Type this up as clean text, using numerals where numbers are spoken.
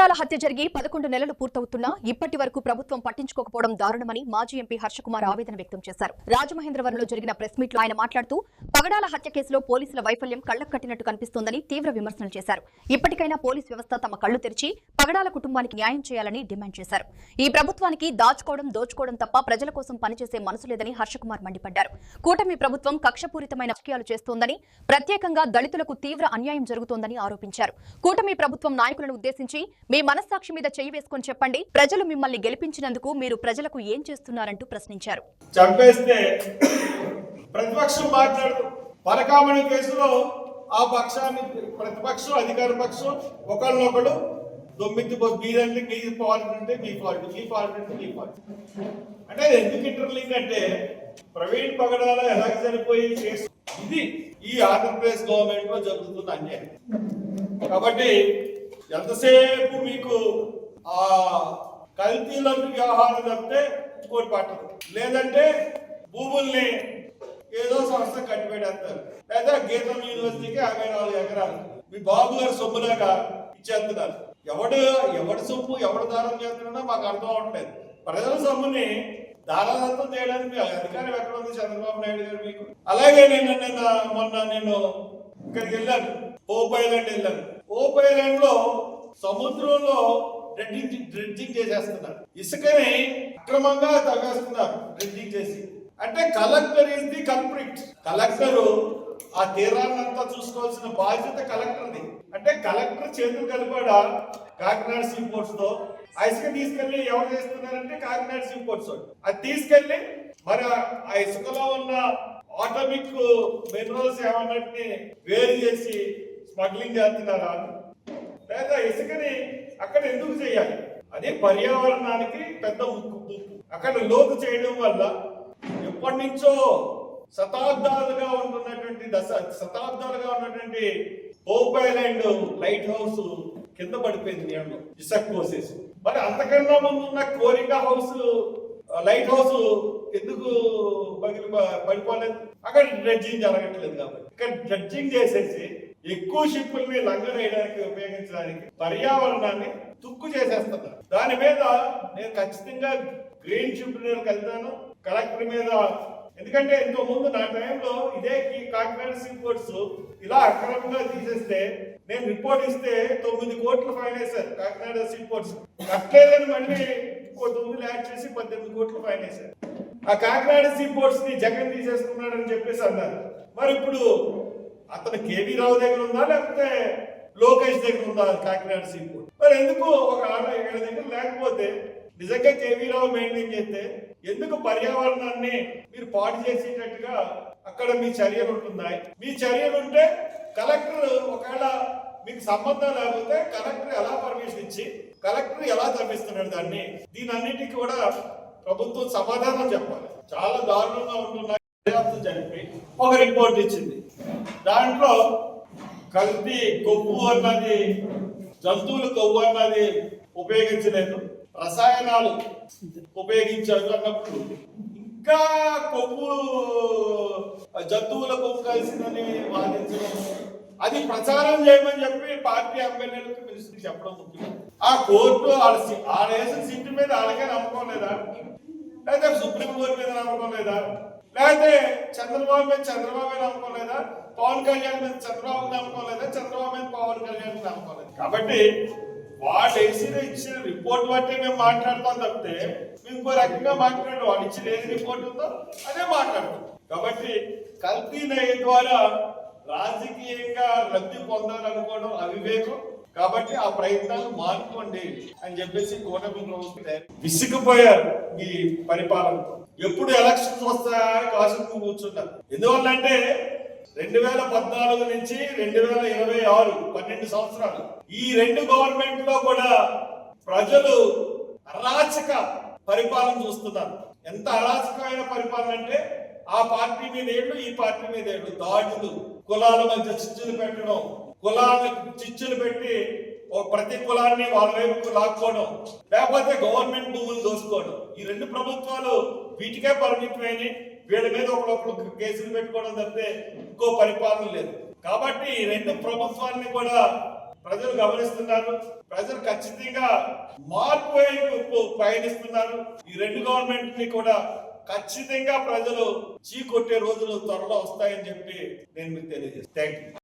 పగడాల హత్య జరిగి 11 నెలలు పూర్తవుతున్నా ఇప్పటి వరకు ప్రభుత్వం పట్టించుకోకపోవడం దారుణమని మాజీ ఎంపీ హర్షకుమార్ ఆవేదన వ్యక్తం చేశారు. రాజమహేంద్రవరంలో జరిగిన ప్రెస్ మీట్ లో ఆయన మాట్లాడుతూ పగడాల హత్య కేసులో పోలీసుల వైఫల్యం కళ్లకు కట్టినట్టు కనిపిస్తోందని తీవ్ర విమర్శలు చేశారు. ఇప్పటికైనా పోలీస్ వ్యవస్థ తమ కళ్లు తెరిచి పగడాల కుటుంబానికి న్యాయం చేయాలని డిమాండ్ చేశారు. ఈ ప్రభుత్వానికి దాచుకోవడం దోచుకోవడం తప్ప ప్రజల కోసం పనిచేసే మనసు లేదని హర్షకుమార్ మండిపడ్డారు. కూటమి ప్రభుత్వం కక్షపూరితమైన రాజకీయాలు చేస్తోందని, ప్రత్యేకంగా దళితులకు తీవ్ర అన్యాయం జరుగుతోందని ఆరోపించారు. కూటమి ప్రభుత్వం నాయకులను ఉద్దేశించి మీ మనస్సాక్షి మీద చెయ్యి వేసుకొని చెప్పండి, ప్రజలు మిమ్మల్ని గెలిపించినందుకు మీరు ప్రజలకు ఏం చేస్తున్నారంటూ ప్రశ్నించారు. చంపేస్తే ప్రతిపక్షం మాట్లాడు పరకామణి కేసులో ఆ పక్షాన్ని ప్రతిపక్షం అధికార పక్షం ఒకళ్ళనొకడు దొమ్మిది మీదంటే మీ ఫాల్ట్ అంటే మీ ఫాల్ట్, మీ ఫాల్ట్ అంటే మీ ఫాల్ట్ అంటే ఎందుకు ఇంటర్లింక్ అంటే ప్రవీణ్ పగడాల ఎలాగ చనిపోయి కేసు ఇది ఈ ఆంధ్రప్రదేశ్ గవర్నమెంట్ లో జరుగుతున్న అన్యాయం. కాబట్టి ఎంతసేపు మీకు ఆ కల్తీల వ్యవహారం తప్పితే ఇంకోటి పట్టదు, లేదంటే భూముల్ని ఏదో సంస్థ కట్టిపెట్టేస్తారు, లేదా గీతం యూనివర్సిటీకి 54 ఎకరాలు మీ బాబు గారు సొమ్ములాగా ఇచ్చేస్తున్నారు. ఎవడు సొమ్ము ఎవడు దానం చేస్తున్నా మాకు అర్థం అవట్లేదు. ప్రజల సొమ్ముని దారాదత్తం చేయడానికి మీ అధికారం ఎక్కడ ఉంది చంద్రబాబు నాయుడు గారు మీకు? అలాగే మొన్న నేను ఇక్కడికి వెళ్ళాను, హోప్ ఐలాండ్ వెళ్ళాను. హోప్ ఐలాండ్ లో సముద్రంలో డ్రెడ్జింగ్ చేసేస్తున్నారు, ఇసుకని అక్రమంగా తవ్వేస్తున్నారు డ్రెడ్జింగ్ చేసి. అంటే collector is the culprit. Collector ఆ తీరాన్నంతా చూసుకోవాల్సిన బాధ్యత కలెక్టర్ది. అంటే కలెక్టర్ చేతులు కలిపాడా కాకినాడ సీ పోర్ట్స్ తో ఆ ఇసుక తీసుకెళ్లి ఎవరు చేస్తున్నారంటే కాకినాడ సీ పోర్ట్స్ అది తీసుకెళ్లి మరి ఆ ఇసుకలో ఉన్న ఆటోమిక్ మినరల్స్ ఏమన్నట్టు వేరు చేసి స్మగ్లింగ్ చేస్తున్నారా, లేదా ఇసుకని అక్కడ ఎందుకు చేయాలి? అది పర్యావరణానికి పెద్ద ముప్పు. అక్కడ లోతు చేయడం వల్ల ఎప్పటి నుంచో శతాబ్దాలుగా ఉన్నటువంటి హోప్ ఐలాండ్ లైట్ హౌస్ కింద పడిపోయింది నీళ్ళలో ఇసుక కోసేసి. మరి అంతకన్నా ముందు ఉన్న కోరింగా హౌస్ లైట్ హౌస్ ఎందుకు పడిపోలేదు? అక్కడ డ్రెడ్జింగ్ జరగట్లేదు కాబట్టి ఇక్కడ డ్రెడ్జింగ్ చేసేసి ఎక్కువ షిప్పుల్ని లంగర్ వేయడానికి ఉపయోగించడానికి పర్యావరణాన్ని తుక్కు చేసేస్తున్నారు. దాని మీద నేను ఖచ్చితంగా గ్రీన్ ట్రిబ్యునల్కి వెళ్తాను, కలెక్టర్ మీద. ఎందుకంటే ఇంకో ముందు నా టైంలో ఇదే కాకినాడ సీ పోర్ట్స్ ఇలా అక్రమంగా తీసేస్తే నేను రిపోర్ట్ ఇస్తే 9 కోట్లు ఫైన్ వేశారు కాకినాడ సీ పోర్ట్స్. కట్టలేదని మళ్ళీ ఇంకో 9 యాడ్ చేసి 18 కోట్లు ఫైన్ వేశారు. ఆ కాకినాడ సీ పోర్ట్స్ ని జగన్ తీసేసుకున్నాడని చెప్పేసి అన్నారు. మరి ఇప్పుడు అతను కేవీ రావు దగ్గర ఉందా లేకపోతే లోకేష్ దగ్గర ఉందా కాకినాడ సీ పోర్ట్? మరి ఎందుకు ఒక ఇక్కడ దగ్గర లేకపోతే నిజంగా కేవీ రావు మెయింటైన్ చేస్తే ఎందుకు పర్యావరణాన్ని మీరు పాడు చేసేటట్టుగా అక్కడ మీ చర్యలు ఉంటున్నాయి? మీ చర్యలు ఉంటే కలెక్టర్ ఒకవేళ మీకు సంబంధం లేకపోతే కలెక్టర్ ఎలా పర్మిషన్ ఇచ్చి కలెక్టర్ ఎలా తప్పిస్తున్నాడు దాన్ని? దీని అన్నిటికీ కూడా ప్రభుత్వం సమాధానం చెప్పాలి. చాలా దారుణంగా ఉంటున్నాయి. జరిపి ఒక రిపోర్ట్ ఇచ్చింది, దాంట్లో కల్తీ కొవ్వు అన్నది, జంతువుల కొవ్వు అన్నది ఉపయోగించలేదు, రసాయనాలు ఉపయోగించారు అన్నప్పుడు ఇంకా కొవ్వు జంతువుల కొవ్వు కలిసిందని వాదించడం, అది ప్రచారం చేయమని చెప్పి పార్టీ ఎమ్మెల్యేలకు మినిస్టర్ చెప్పడం ముఖ్యం. ఆ కోర్టు ఆడ వేసిన సీటు మీద వాళ్ళకే నమ్మకం లేదా, లేకపోతే సుప్రీంకోర్టు మీద నమ్మకం లేదా, లేకపోతే చంద్రబాబు మీద నమ్మకం లేదా, పవన్ కళ్యాణ్ మీద చంద్రబాబు నమ్మకం లేదా, చంద్రబాబు మీద పవన్ కళ్యాణ్ నమ్మకం లేదు. కాబట్టి వాళ్ళు ఇచ్చిన రిపోర్ట్ బట్టి మేము మాట్లాడతాం తప్పితే మేము ఇంకో రకంగా మాట్లాడడం, వాళ్ళు ఇచ్చిన ఏది రిపోర్ట్ ఉందో అదే మాట్లాడతాం. కాబట్టి కల్తీ ద్వారా రాజకీయంగా లబ్ధి పొందాలనుకోవడం అవివేకం. కాబట్టి ఆ ప్రయత్నాలు మానుకోండి అని చెప్పేసి కూటమి ప్రభుత్వం విసిగిపోయారు ఈ పరిపాలనతో. ఎప్పుడు ఎలక్షన్స్ వస్తాయని కాసుకు కూర్చున్నారు. ఎందువల్లంటే 2014 నుంచి 2026 12 సంవత్సరాలు ఈ 2 గవర్నమెంట్ లో కూడా ప్రజలు అరాచక పరిపాలన చూస్తున్నారు. ఎంత అరాచకమైన పరిపాలన అంటే ఆ పార్టీ మీద ఏళ్ళు, ఈ పార్టీ మీద ఏళ్ళు, దాడులు, కులాల మధ్య చిచ్చులు పెట్టడం, కులాలకు చిచ్చులు పెట్టి ప్రతి కులాన్ని వాళ్ళ వైపుకు లాక్కోవడం, లేకపోతే గవర్నమెంట్ భూములు దోసుకోవడం. ఈ 2 ప్రభుత్వాలు వీటికే పరిమితమైన, వీళ్ళ మీద ఒకరొకరు కేసులు పెట్టుకోవడం తప్పితే ఇంకో పరిపాలన లేదు. కాబట్టి ఈ 2 ప్రభుత్వాన్ని కూడా ప్రజలు గమనిస్తున్నారు. ప్రజలు ఖచ్చితంగా మార్పు వైపు పయనిస్తున్నారు. ఈ రెండు గవర్నమెంట్ ని కూడా ఖచ్చితంగా ప్రజలు చీకొట్టే రోజులు త్వరలో వస్తాయని చెప్పి నేను మీకు తెలియజేస్తాను. Thank you.